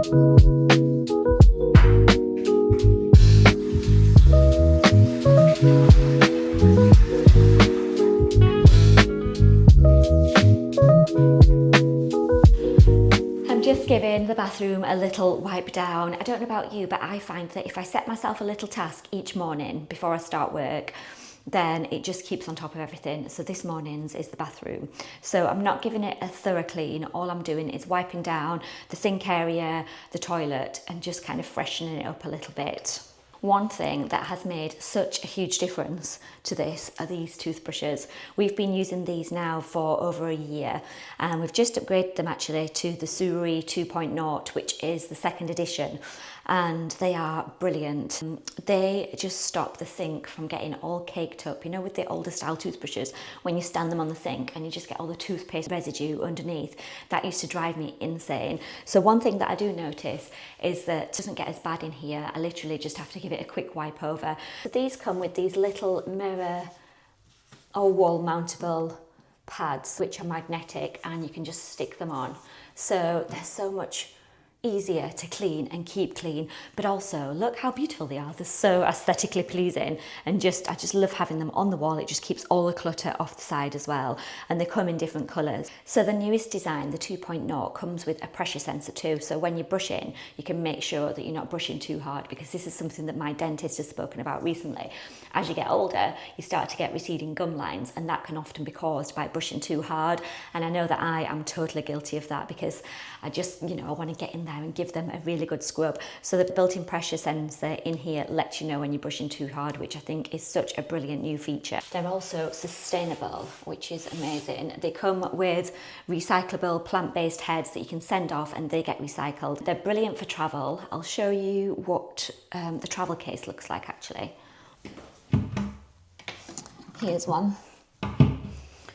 Just giving the bathroom a little wipe down. I don't know about you, but I find that if I set myself a little task each morning before I start work, then it just keeps on top of everything. So this morning's is the bathroom. So I'm not giving it a thorough clean. All I'm doing is wiping down the sink area, the toilet, and just kind of freshening it up a little bit. One thing that has made such a huge difference to this are these toothbrushes. We've been using these now for over a year, and we've just upgraded them actually to the Cosy 2.0, which is the second edition, and they are brilliant. They just stop the sink from getting all caked up. You know, with the older style toothbrushes, when you stand them on the sink and you just get all the toothpaste residue underneath, that used to drive me insane. So one thing that I do notice is that it doesn't get as bad in here. I literally just have to give it a quick wipe over. So these come with these little mirror or wall mountable pads which are magnetic, and you can just stick them on. So they're so much easier to clean and keep clean, but also look how beautiful they are. They're so aesthetically pleasing, and I just love having them on the wall. It just keeps all the clutter off the side as well, and they come in different colours. So the newest design, the 2.0, comes with a pressure sensor too, so when you're brushing you can make sure that you're not brushing too hard, because this is something that my dentist has spoken about recently. As you get older, you start to get receding gum lines, and that can often be caused by brushing too hard, and I know that I am totally guilty of that, because I just, I want to get in there and give them a really good scrub. So the built-in pressure sensor in here lets you know when you're brushing too hard, which I think is such a brilliant new feature. They're also sustainable, which is amazing. They come with recyclable plant-based heads that you can send off, and they get recycled. They're brilliant for travel. I'll show you what the travel case looks like actually. Here's one.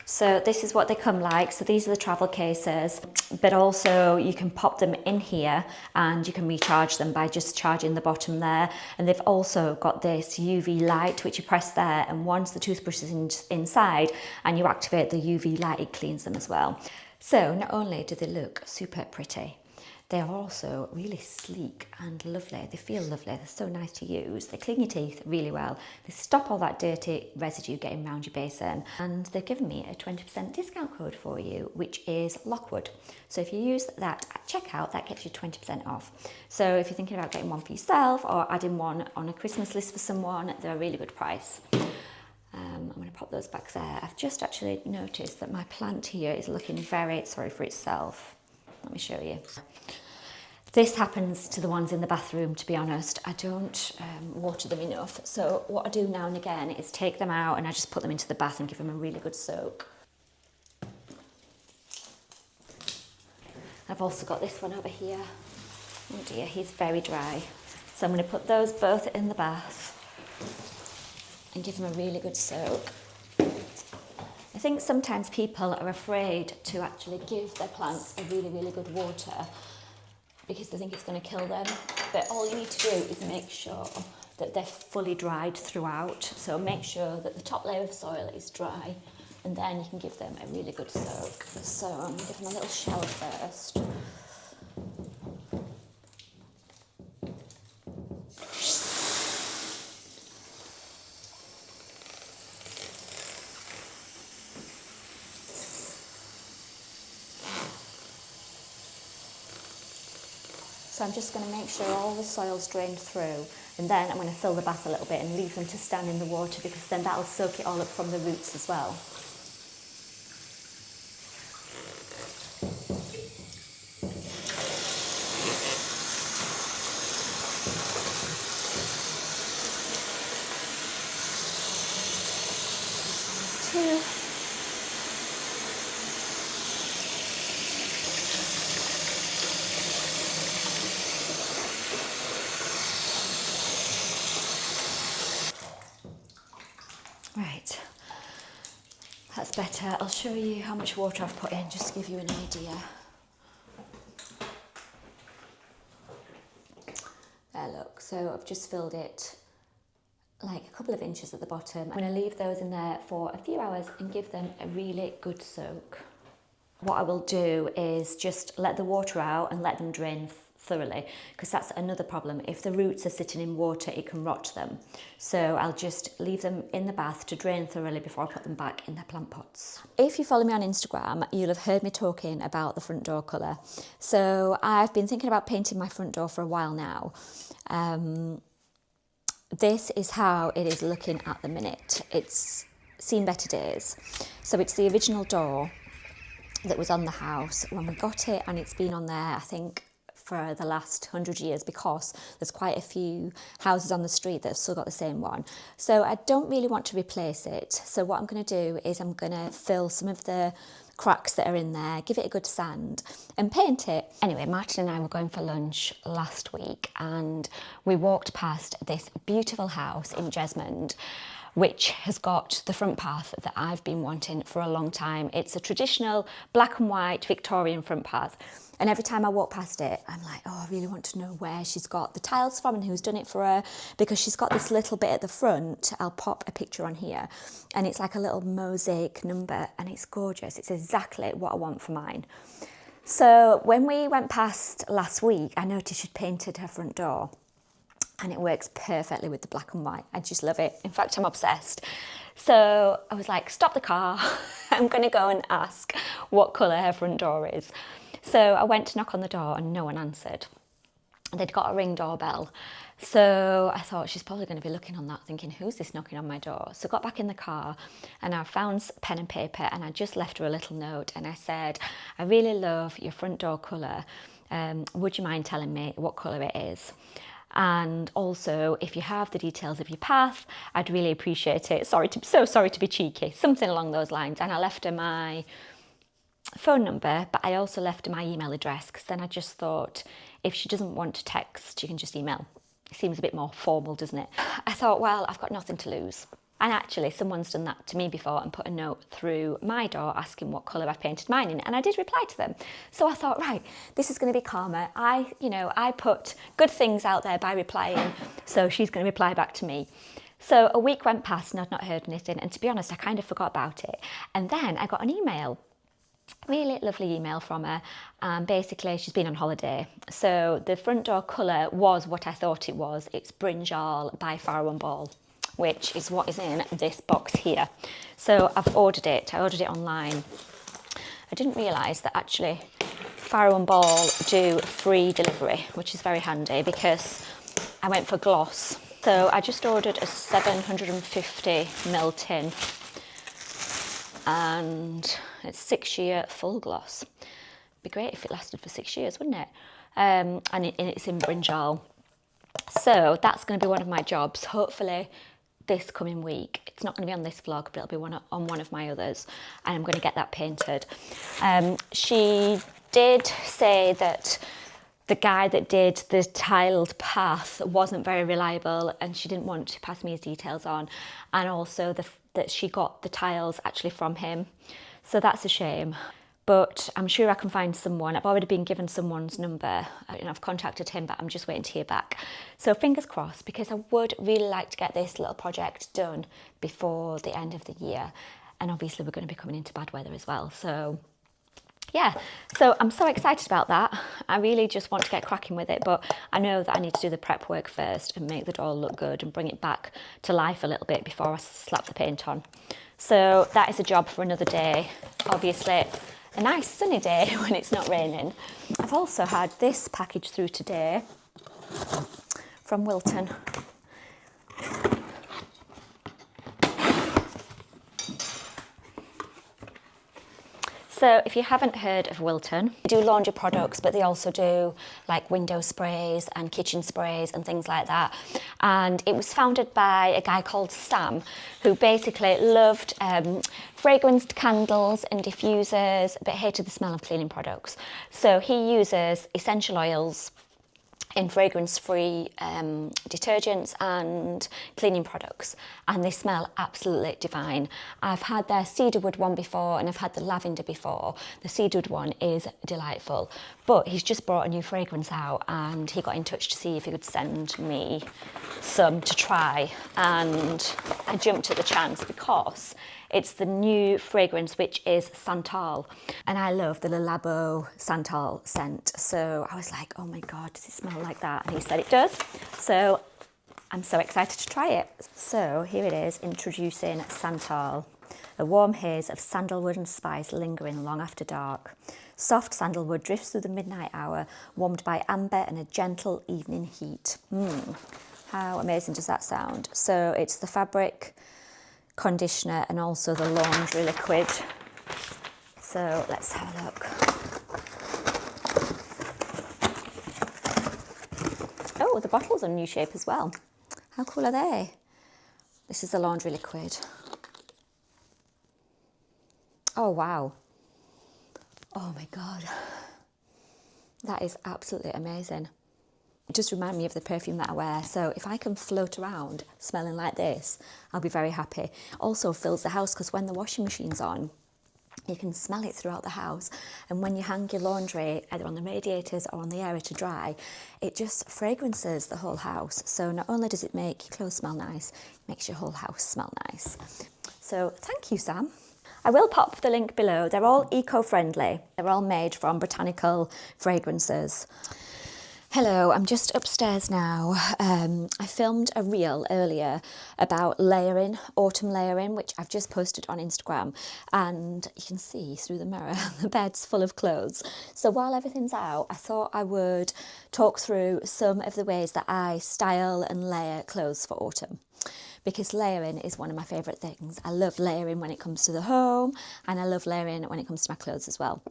So this is what they come like. So these are the travel cases, but also you can pop them in here and you can recharge them by just charging the bottom there. And they've also got this UV light, which you press there, and once the toothbrush is inside and you activate the UV light, it cleans them as well. So not only do they look super pretty, they are also really sleek and lovely. They feel lovely. They're so nice to use. They clean your teeth really well. They stop all that dirty residue getting around your basin. And they've given me a 20% discount code for you, which is Lockwood. So if you use that at checkout, that gets you 20% off. So if you're thinking about getting one for yourself or adding one on a Christmas list for someone, they're a really good price. I'm going to pop those back there. I've just actually noticed that my plant here is looking very sorry for itself. Let me show you. This happens to the ones in the bathroom, to be honest. I don't water them enough. So what I do now and again is take them out and I just put them into the bath and give them a really good soak. I've also got this one over here. Oh dear, he's very dry. So I'm going to put those both in the bath and give them a really good soak. I think sometimes people are afraid to actually give their plants a really good water because they think it's going to kill them. But all you need to do is make sure that they're fully dried throughout. So make sure that the top layer of soil is dry, and then you can give them a really good soak. So I'm going to give them a little shower first. So I'm just going to make sure all the soil's drained through, and then I'm going to fill the bath a little bit and leave them to stand in the water, because then that'll soak it all up from the roots as well. Two. Right, that's better. I'll show you how much water I've put in, just to give you an idea. There, look, so I've just filled it like a couple of inches at the bottom. I'm going to leave those in there for a few hours and give them a really good soak. What I will do is just let the water out and let them drain thoroughly, because that's another problem. If the roots are sitting in water, it can rot them. So I'll just leave them in the bath to drain thoroughly before I put them back in their plant pots. If you follow me on Instagram, you'll have heard me talking about the front door colour. So I've been thinking about painting my front door for a while now. This is how it is looking at the minute. It's seen better days. So it's the original door that was on the house when we got it, and it's been on there, I think, for the last 100 years, because there's quite a few houses on the street that have still got the same one. So I don't really want to replace it. So what I'm going to do is I'm going to fill some of the cracks that are in there, give it a good sand and paint it. Anyway, Martin and I were going for lunch last week and we walked past this beautiful house in Jesmond, which has got the front path that I've been wanting for a long time. It's a traditional black and white Victorian front path. And every time I walk past it, I'm like, oh, I really want to know where she's got the tiles from and who's done it for her, because she's got this little bit at the front. I'll pop a picture on here. And it's like a little mosaic number and it's gorgeous. It's exactly what I want for mine. So when we went past last week, I noticed she'd painted her front door. And it works perfectly with the black and white. I just love it. In fact, I'm obsessed. So I was like, stop the car. I'm going to go and ask what colour her front door is. So I went to knock on the door and no one answered. They'd got a Ring doorbell. So I thought she's probably going to be looking on that thinking, who's this knocking on my door? So I got back in the car and I found pen and paper and I just left her a little note and I said, I really love your front door colour. Would you mind telling me what colour it is? And also, if you have the details of your path, I'd really appreciate it. So sorry to be cheeky, something along those lines. And I left her my phone number, but I also left her my email address, because then I just thought, if she doesn't want to text, you can just email. It seems a bit more formal, doesn't it? I thought, well, I've got nothing to lose. And actually, someone's done that to me before and put a note through my door asking what colour I've painted mine in. And I did reply to them. So I thought, right, this is going to be karma. I put good things out there by replying. So she's going to reply back to me. So a week went past and I'd not heard anything. And to be honest, I kind of forgot about it. And then I got an email. Really lovely email from her. Basically, she's been on holiday. So the front door colour was what I thought it was. It's brinjal by Farrow & Ball, which is what is in this box here. So I've ordered it. I ordered it online. I didn't realise that actually Farrow & Ball do free delivery, which is very handy because I went for gloss. So I just ordered a 750ml tin and it's 6 year full gloss. Be great if it lasted for 6 years, wouldn't it? And it's in brinjal. So that's going to be one of my jobs, hopefully this coming week. It's not going to be on this vlog, but it'll be on one of my others, and I'm going to get that painted. She did say that the guy that did the tiled path wasn't very reliable and she didn't want to pass me his details on, and also that she got the tiles actually from him. So that's a shame. But I'm sure I can find someone. I've already been given someone's number and I've contacted him, but I'm just waiting to hear back. So fingers crossed, because I would really like to get this little project done before the end of the year. And obviously we're going to be coming into bad weather as well. So yeah, so I'm so excited about that. I really just want to get cracking with it, but I know that I need to do the prep work first and make the door look good and bring it back to life a little bit before I slap the paint on. So that is a job for another day. Obviously, a nice sunny day when it's not raining. I've also had this package through today from Wilton. So if you haven't heard of Wilton, they do laundry products, but they also do like window sprays and kitchen sprays and things like that. And it was founded by a guy called Sam, who basically loved fragranced candles and diffusers, but hated the smell of cleaning products. So he uses essential oils in fragrance-free detergents and cleaning products, and they smell absolutely divine. I've had their cedarwood one before and I've had the lavender before. The cedarwood one is delightful, but he's just brought a new fragrance out and he got in touch to see if he could send me some to try, and I jumped at the chance because It's the new fragrance, which is Santal. And I love the Le Labo Santal scent. So I was like, oh my God, does it smell like that? And he said it does. So I'm so excited to try it. So here it is, introducing Santal. A warm haze of sandalwood and spice lingering long after dark. Soft sandalwood drifts through the midnight hour, warmed by amber and a gentle evening heat. How amazing does that sound? So it's the fabric conditioner and also the laundry liquid. So let's have a look. Oh, the bottle's a new shape as well. How cool are they? This is the laundry liquid. Oh, wow. Oh my God. That is absolutely amazing. It just reminds me of the perfume that I wear. So if I can float around smelling like this, I'll be very happy. Also fills the house because when the washing machine's on, you can smell it throughout the house. And when you hang your laundry either on the radiators or on the area to dry, it just fragrances the whole house. So not only does it make your clothes smell nice, it makes your whole house smell nice. So thank you, Sam. I will pop the link below. They're all eco-friendly. They're all made from botanical fragrances. Hello, I'm just upstairs now. I filmed a reel earlier about layering, autumn layering, which I've just posted on Instagram, and you can see through the mirror the bed's full of clothes. So while everything's out, I thought I would talk through some of the ways that I style and layer clothes for autumn. Because layering is one of my favourite things. I love layering when it comes to the home, and I love layering when it comes to my clothes as well.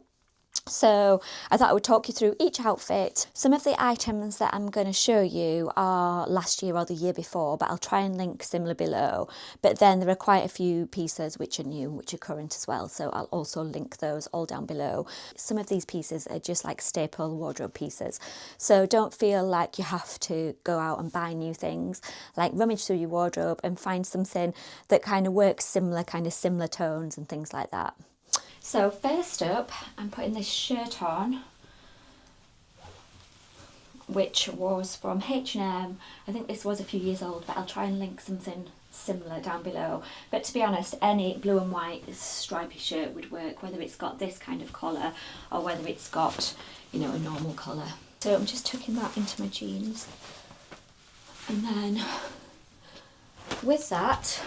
So I thought I would talk you through each outfit. Some of the items that I'm going to show you are last year or the year before, but I'll try and link similar below. But then there are quite a few pieces which are new, which are current as well. So I'll also link those all down below. Some of these pieces are just like staple wardrobe pieces. So don't feel like you have to go out and buy new things. Like rummage through your wardrobe and find something that kind of works similar, kind of similar tones and things like that. So first up, I'm putting this shirt on, which was from H&M. I think this was a few years old, but I'll try and link something similar down below. But to be honest, any blue and white stripy shirt would work, whether it's got this kind of collar or whether it's got, you know, a normal collar. So I'm just tucking that into my jeans. And then with that,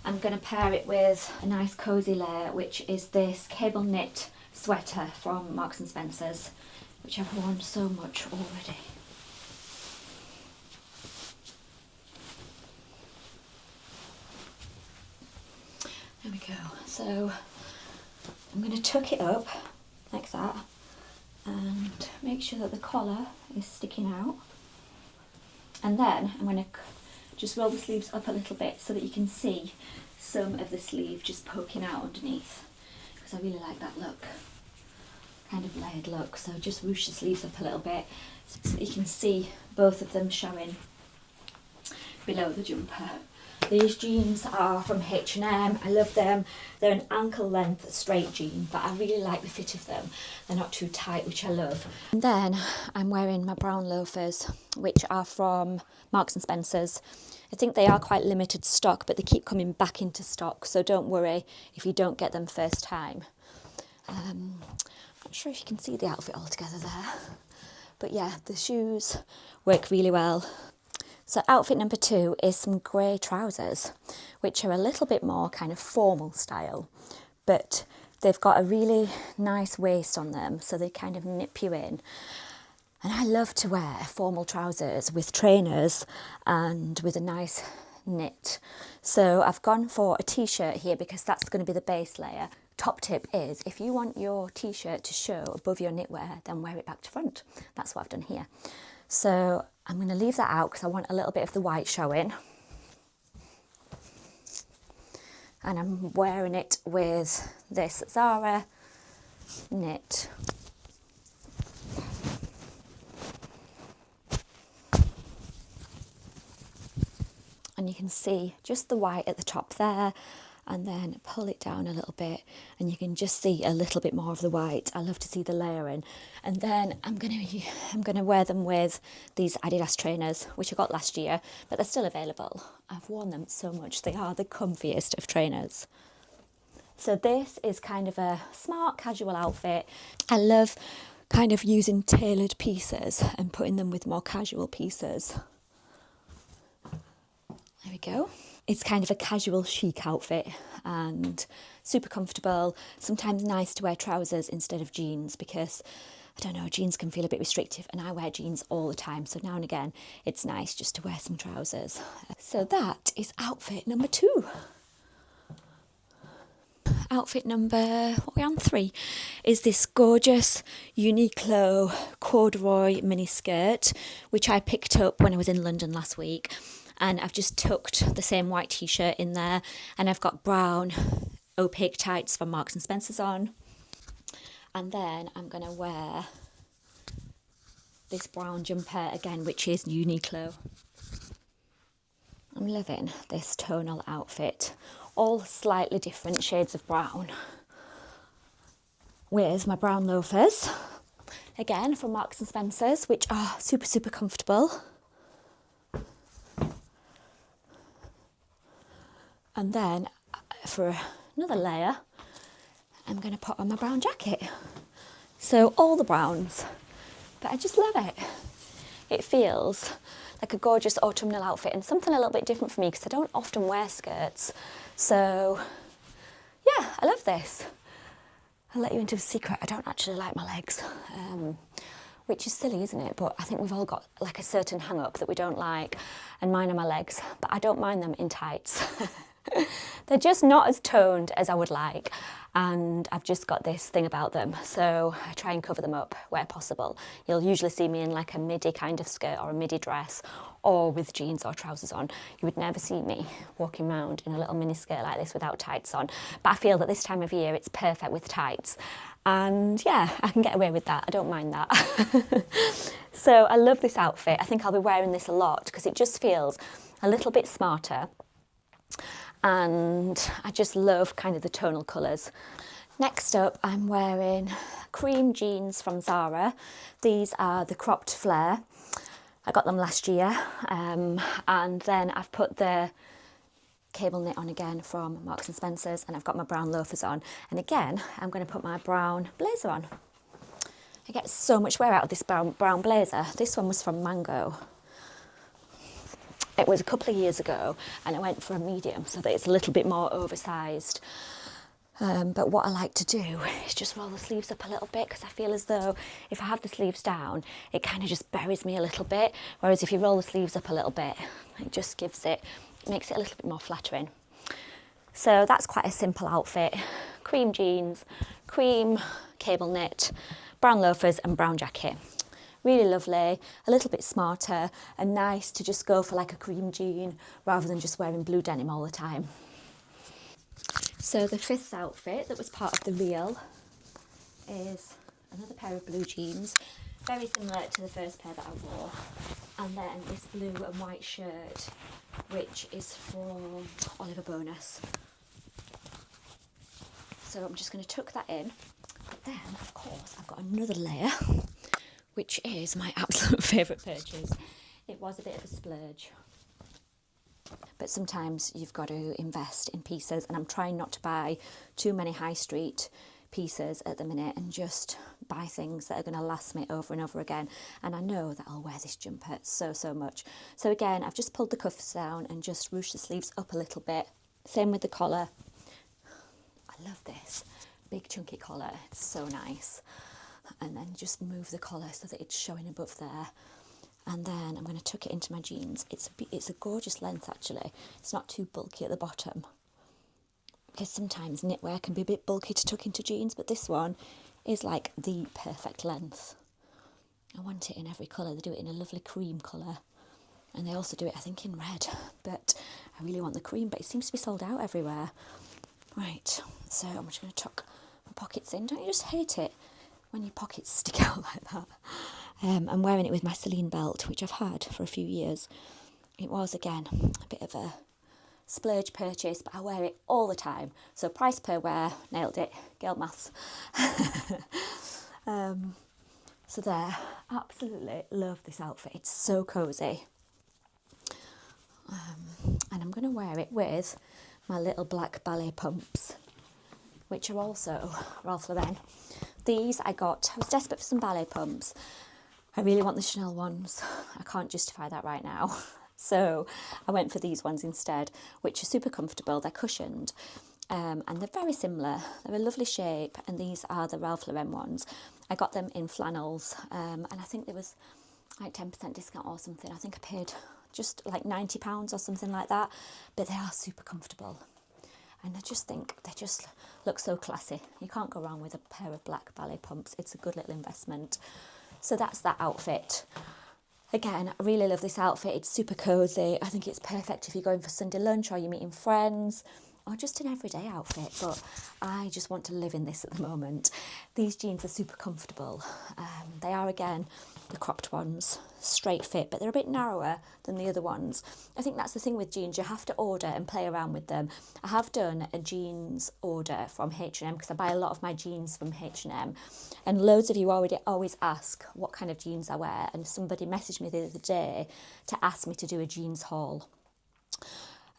I'm going to pair it with a nice cosy layer, which is this cable knit sweater from Marks and Spencer's, which I've worn so much already. There we go. So I'm going to tuck it up like that and make sure that the collar is sticking out. And then I'm going to just roll the sleeves up a little bit so that you can see some of the sleeve just poking out underneath, because I really like that look, kind of layered look. So just ruche the sleeves up a little bit so that you can see both of them showing below the jumper. These jeans are from H&M. I love them. They're an ankle length straight jean, but I really like the fit of them. They're not too tight, which I love. And then I'm wearing my brown loafers, which are from Marks and Spencer's. I think they are quite limited stock, but they keep coming back into stock, so don't worry if you don't get them first time. I'm not sure if you can see the outfit all together there, but yeah, the shoes work really well. So outfit number 2 is some grey trousers, which are a little bit more kind of formal style, but they've got a really nice waist on them, so they kind of nip you in. And I love to wear formal trousers with trainers and with a nice knit. So I've gone for a t-shirt here because that's going to be the base layer. Top tip is, if you want your t-shirt to show above your knitwear, then wear it back to front. That's what I've done here. So I'm going to leave that out because I want a little bit of the white showing. And I'm wearing it with this Zara knit. And you can see just the white at the top there, and then pull it down a little bit, and you can just see a little bit more of the white. I love to see the layering. And then I'm gonna wear them with these Adidas trainers, which I got last year, but they're still available. I've worn them so much. They are the comfiest of trainers. So this is kind of a smart casual outfit. I love kind of using tailored pieces and putting them with more casual pieces. There we go. It's kind of a casual chic outfit and super comfortable. Sometimes nice to wear trousers instead of jeans because, I don't know, jeans can feel a bit restrictive, and I wear jeans all the time. So now and again, it's nice just to wear some trousers. So that is outfit number 2. Outfit number, what are we on, 3, is this gorgeous Uniqlo corduroy mini skirt, which I picked up when I was in London last week. And I've just tucked the same white t-shirt in there, and I've got brown opaque tights from Marks and Spencer's on. And then I'm going to wear this brown jumper again, which is Uniqlo. I'm loving this tonal outfit. All slightly different shades of brown. With my brown loafers, again from Marks and Spencer's, which are super, super comfortable. And then for another layer, I'm going to put on my brown jacket. So all the browns, but I just love it. It feels like a gorgeous autumnal outfit and something a little bit different for me because I don't often wear skirts. So yeah, I love this. I'll let you into a secret. I don't actually like my legs, which is silly, isn't it? But I think we've all got like a certain hang up that we don't like, and mine are my legs, but I don't mind them in tights. They're just not as toned as I would like, and I've just got this thing about them, so I try and cover them up where possible. You'll usually see me in like a midi kind of skirt or a midi dress, or with jeans or trousers on. You would never see me walking around in a little mini skirt like this without tights on, but I feel that this time of year it's perfect with tights, and yeah, I can get away with that. I don't mind that. So I love this outfit. I think I'll be wearing this a lot because it just feels a little bit smarter. And I just love kind of the tonal colours. Next up, I'm wearing cream jeans from Zara. These are the cropped flare. I got them last year. And then I've put the cable knit on again from Marks and Spencer's, and I've got my brown loafers on. And again, I'm going to put my brown blazer on. I get so much wear out of this brown blazer. This one was from Mango. It was a couple of years ago, and I went for a medium so that it's a little bit more oversized. But what I like to do is just roll the sleeves up a little bit, because I feel as though if I have the sleeves down, it kind of just buries me a little bit. Whereas if you roll the sleeves up a little bit, it just makes it a little bit more flattering. So that's quite a simple outfit. Cream jeans, cream cable knit, brown loafers and brown jacket. Really lovely, a little bit smarter, and nice to just go for like a cream jean rather than just wearing blue denim all the time. So the 5th outfit that was part of the reel is another pair of blue jeans, very similar to the first pair that I wore, and then this blue and white shirt, which is from Oliver Bonus. So I'm just going to tuck that in, but then of course I've got another layer, which is my absolute favourite purchase. It was a bit of a splurge. But sometimes you've got to invest in pieces, and I'm trying not to buy too many high street pieces at the minute and just buy things that are going to last me over and over again. And I know that I'll wear this jumper so much. So again, I've just pulled the cuffs down and just ruched the sleeves up a little bit. Same with the collar. I love this big chunky collar, it's so nice. And then just move the collar so that it's showing above there. And then I'm going to tuck it into my jeans. It's a gorgeous length actually. It's not too bulky at the bottom, because sometimes knitwear can be a bit bulky to tuck into jeans, but this one is like the perfect length. I want it in every colour. They do it in a lovely cream colour, and they also do it I think in red, but I really want the cream, but it seems to be sold out everywhere. Right, so I'm just going to tuck my pockets in. Don't you just hate it when your pockets stick out like that? I'm wearing it with my Celine belt, which I've had for a few years. It was, again, a bit of a splurge purchase, but I wear it all the time. So price per wear, nailed it, girl maths. So there, absolutely love this outfit. It's so cosy. And I'm going to wear it with my little black ballet pumps, which are also Ralph Lauren. These I got, I was desperate for some ballet pumps. I really want the Chanel ones. I can't justify that right now. So I went for these ones instead, which are super comfortable. They're cushioned and they're very similar. They're a lovely shape, and these are the Ralph Lauren ones. I got them in flannels and I think there was like 10% discount or something. I think I paid just like £90 or something like that, but they are super comfortable. And I just think they just look so classy. You can't go wrong with a pair of black ballet pumps. It's a good little investment. So that's that outfit. Again, I really love this outfit. It's super cosy. I think it's perfect if you're going for Sunday lunch or you're meeting friends, or just an everyday outfit, but I just want to live in this at the moment. These jeans are super comfortable. They are, again, the cropped ones, straight fit, but they're a bit narrower than the other ones. I think that's the thing with jeans, you have to order and play around with them. I have done a jeans order from H&M because I buy a lot of my jeans from H&M, and loads of you always ask what kind of jeans I wear, and somebody messaged me the other day to ask me to do a jeans haul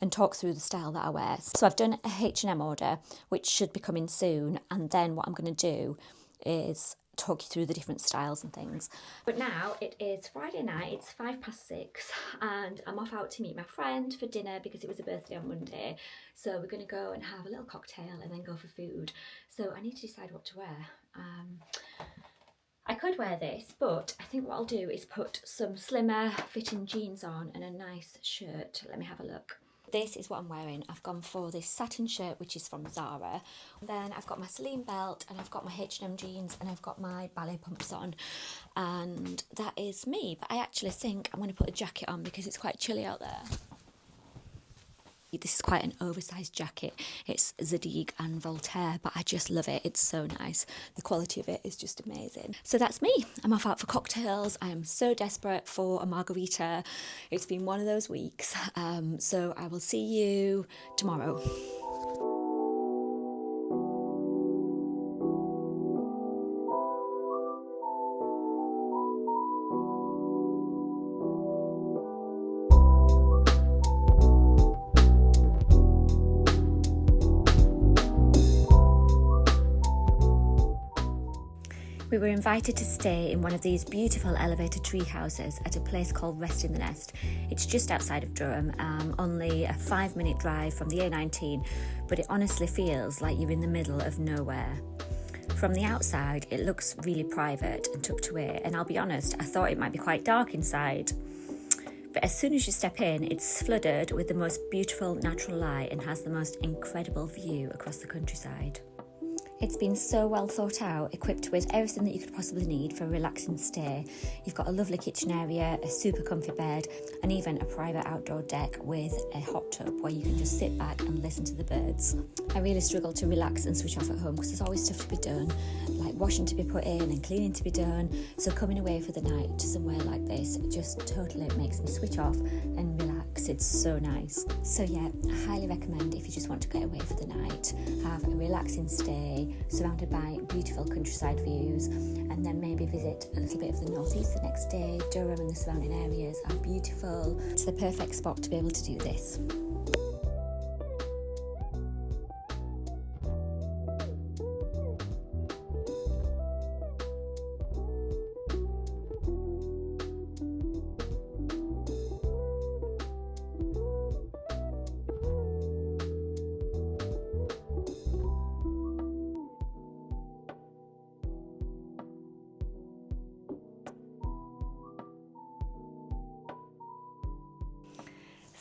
and talk through the style that I wear. So I've done a H&M order, which should be coming soon, and then what I'm going to do is talk you through the different styles and things. But now it is Friday night, it's 6:05, and I'm off out to meet my friend for dinner because it was a birthday on Monday. So we're going to go and have a little cocktail and then go for food. So I need to decide what to wear. I could wear this, but I think what I'll do is put some slimmer fitting jeans on and a nice shirt. Let me have a look. This is what I'm wearing. I've gone for this satin shirt, which is from Zara. Then I've got my Celine belt, and I've got my H&M jeans, and I've got my ballet pumps on. And that is me. But I actually think I'm going to put a jacket on because it's quite chilly out there. This is quite an oversized jacket. It's Zadig and Voltaire, but I just love it. It's so nice. The quality of it is just amazing. So that's me. I'm off out for cocktails. I am so desperate for a margarita. It's been one of those weeks. So I will see you tomorrow. We were invited to stay in one of these beautiful elevated tree houses at a place called Rest in the Nest. It's just outside of Durham, only a 5-minute drive from the A19, but it honestly feels like you're in the middle of nowhere. From the outside, it looks really private and tucked away, and I'll be honest, I thought it might be quite dark inside. But as soon as you step in, it's flooded with the most beautiful natural light and has the most incredible view across the countryside. It's been so well thought out, equipped with everything that you could possibly need for a relaxing stay. You've got a lovely kitchen area, a super comfy bed, and even a private outdoor deck with a hot tub where you can just sit back and listen to the birds. I really struggle to relax and switch off at home because there's always stuff to be done, like washing to be put in and cleaning to be done. So coming away for the night to somewhere like this just totally makes me switch off and relax. It's so nice. So yeah, I highly recommend if you just want to get away for the night, have a relaxing stay surrounded by beautiful countryside views, and then maybe visit a little bit of the northeast the next day. Durham and the surrounding areas are beautiful. It's the perfect spot to be able to do this.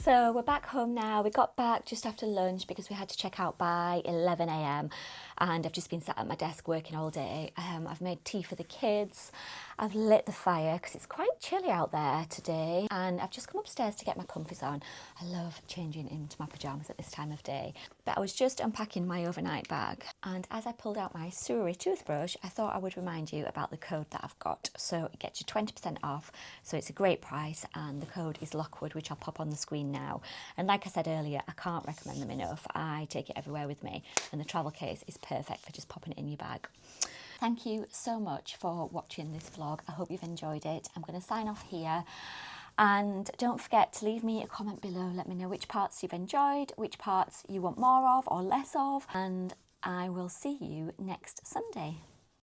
So we're back home now. We got back just after lunch because we had to check out by 11 a.m. and I've just been sat at my desk working all day. I've made tea for the kids. I've lit the fire because it's quite chilly out there today, and I've just come upstairs to get my comfies on. I love changing into my pyjamas at this time of day. But I was just unpacking my overnight bag, and as I pulled out my Surrey toothbrush, I thought I would remind you about the code that I've got. So it gets you 20% off, so it's a great price, and the code is Lockwood, which I'll pop on the screen now. And like I said earlier, I can't recommend them enough. I take it everywhere with me, and the travel case is perfect for just popping it in your bag. Thank you so much for watching this vlog. I hope you've enjoyed it. I'm going to sign off here. And don't forget to leave me a comment below. Let me know which parts you've enjoyed, which parts you want more of or less of. And I will see you next Sunday.